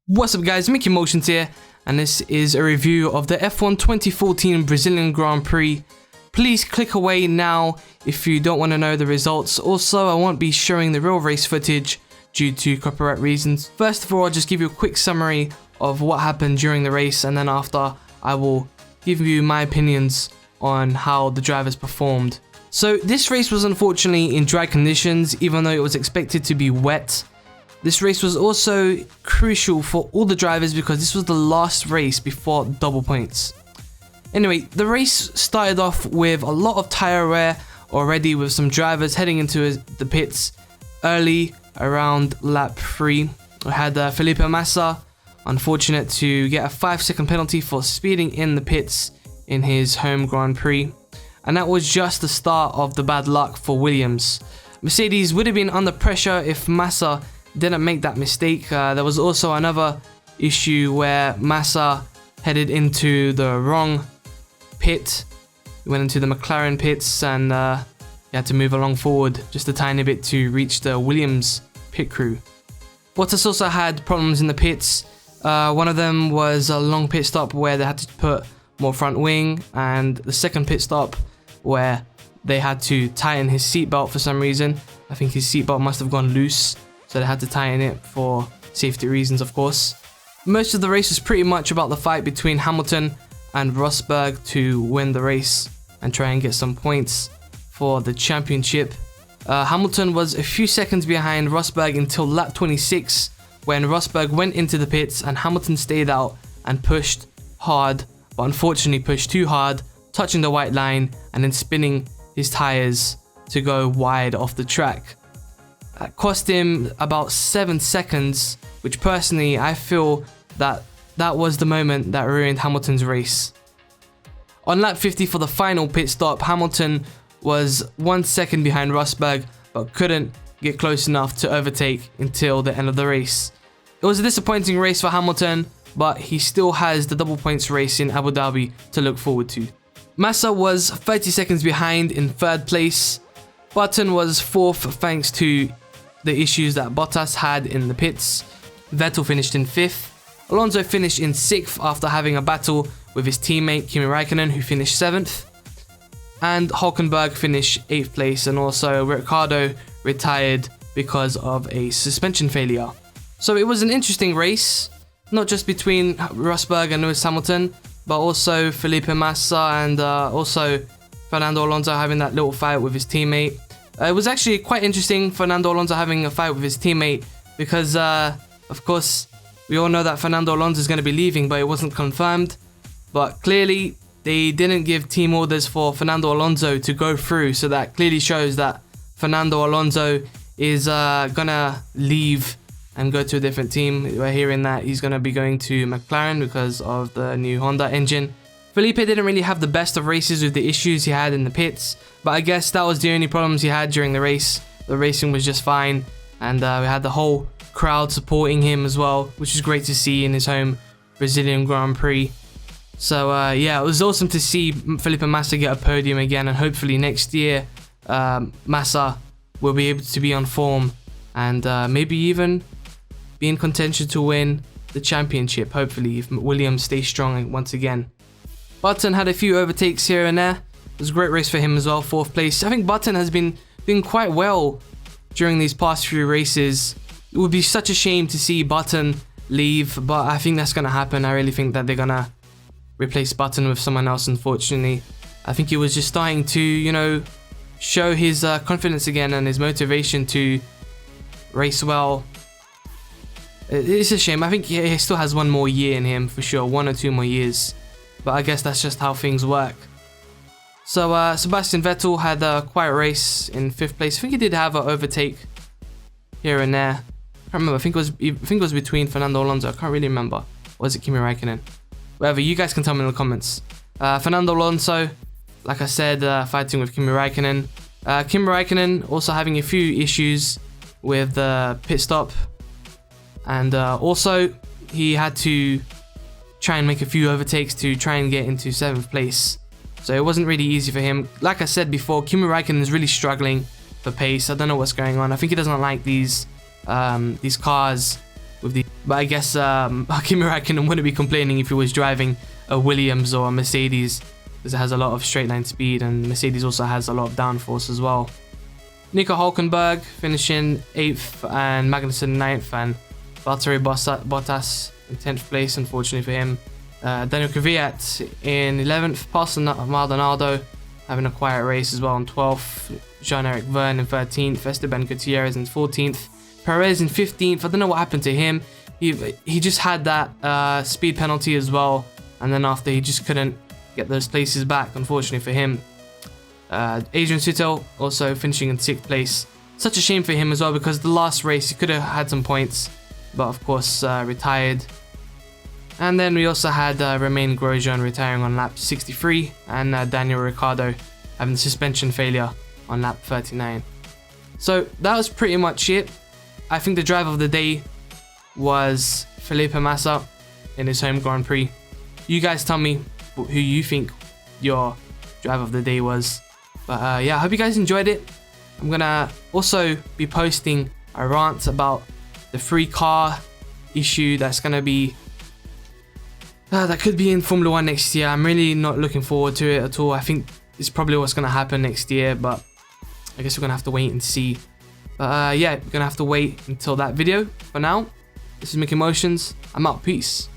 What's up guys, MickeyMoTiOnZ here, and this is a review of the F1 2014 Brazilian Grand Prix. Please click away now if you don't want to know the results. Also, I won't be showing the real race footage due to copyright reasons. First of all, I'll just give you a quick summary of what happened during the race, and then after I will give you my opinions on how the drivers performed. So this race was unfortunately in dry conditions, even though it was expected to be wet. This race was also crucial for all the drivers because this was the last race before double points. Anyway, the race started off with a lot of tyre wear already, with some drivers heading into the pits early around lap 3. We had Felipe Massa, unfortunate to get a 5-second penalty for speeding in the pits in his home Grand Prix. And that was just the start of the bad luck for Williams. Mercedes would have been under pressure if Massa didn't make that mistake. There was also another issue where Massa headed into the wrong pit. He went into the McLaren pits and he had to move along forward just a tiny bit to reach the Williams pit crew. Bottas also had problems in the pits. One of them was a long pit stop where they had to put more front wing, and the second pit stop where they had to tighten his seatbelt for some reason. I think his seatbelt must have gone loose, so they had to tighten it for safety reasons, of course. Most of the race was pretty much about the fight between Hamilton and Rosberg to win the race and try and get some points for the championship. Hamilton was a few seconds behind Rosberg until lap 26, when Rosberg went into the pits and Hamilton stayed out and pushed hard, but unfortunately pushed too hard, touching the white line and then spinning his tyres to go wide off the track. That cost him about 7 seconds, which personally I feel that was the moment that ruined Hamilton's race. On lap 50 for the final pit stop, Hamilton was 1 second behind Rosberg but couldn't get close enough to overtake until the end of the race. It was a disappointing race for Hamilton, but he still has the double points race in Abu Dhabi to look forward to. Massa was 30 seconds behind in 3rd place. Button was 4th thanks to the issues that Bottas had in the pits. Vettel finished in 5th. Alonso finished in 6th after having a battle with his teammate Kimi Raikkonen, who finished 7th. And Hulkenberg finished 8th place, and also Ricciardo retired because of a suspension failure. So it was an interesting race, not just between Rosberg and Lewis Hamilton, but also Felipe Massa and also Fernando Alonso having that little fight with his teammate. It was actually quite interesting, Fernando Alonso having a fight with his teammate, because of course we all know that Fernando Alonso is going to be leaving, but it wasn't confirmed. But clearly they didn't give team orders for Fernando Alonso to go through, so that clearly shows that Fernando Alonso is gonna leave and go to a different team. We're hearing that he's gonna be going to McLaren because of the new Honda engine. Felipe didn't really have the best of races with the issues he had in the pits, but I guess that was the only problems he had during the race. The racing was just fine, and we had the whole crowd supporting him as well, which is great to see in his home Brazilian Grand Prix. So yeah, it was awesome to see Felipe Massa get a podium again, and hopefully next year Massa will be able to be on form and maybe even be in contention to win the championship, hopefully, if Williams stays strong once again. Button had a few overtakes here and there. It was a great race for him as well, 4th place. I think Button has been doing quite well during these past few races. It would be such a shame to see Button leave, but I think that's going to happen. I really think that they're going to replace Button with someone else, unfortunately. I think he was just starting to, you know, show his confidence again and his motivation to race well. It's a shame. I think he still has 1 more year in him for sure, 1 or 2 more years. But I guess that's just how things work. So Sebastian Vettel had a quiet race in 5th place. I think he did have an overtake here and there. I can't remember. I think it was between Fernando Alonso. I can't really remember. Or was it Kimi Raikkonen? Whatever. You guys can tell me in the comments. Fernando Alonso, like I said, fighting with Kimi Raikkonen. Kimi Raikkonen also having a few issues with the pit stop. And also, he had to try and make a few overtakes to try and get into 7th place. So it wasn't really easy for him. Like I said before, Kimi Raikkonen is really struggling for pace. I don't know what's going on. I think he doesn't like these cars with the But I guess Kimi Raikkonen wouldn't be complaining if he was driving a Williams or a Mercedes, because it has a lot of straight line speed, and Mercedes also has a lot of downforce as well. Nico Hulkenberg finishing 8th and Magnussen 9th, and Valtteri Bottas in 10th place, unfortunately for him. Daniel Kvyat in 11th, passing Maldonado, having a quiet race as well in 12th. Jean-Eric Vergne in 13th, Esteban Gutierrez in 14th, Perez in 15th. I don't know what happened to him. He just had that speed penalty as well, and then after he just couldn't get those places back, unfortunately for him. Adrian Sutil also finishing in 6th place. Such a shame for him as well, because the last race he could have had some points, but of course retired. And then we also had Romain Grosjean retiring on lap 63, and Daniel Ricciardo having suspension failure on lap 39. So that was pretty much it. I think the driver of the day was Felipe Massa in his home Grand Prix. You guys tell me who you think your driver of the day was. But yeah, I hope you guys enjoyed it. I'm gonna also be posting a rant about the free car issue that's gonna be that could be in Formula 1 next year. I'm really not looking forward to it at all. I think it's probably what's gonna happen next year, but I guess we're gonna have to wait and see. But yeah, we're gonna have to wait until that video. For now, this is MickeyMoTiOnZ. I'm out. Peace.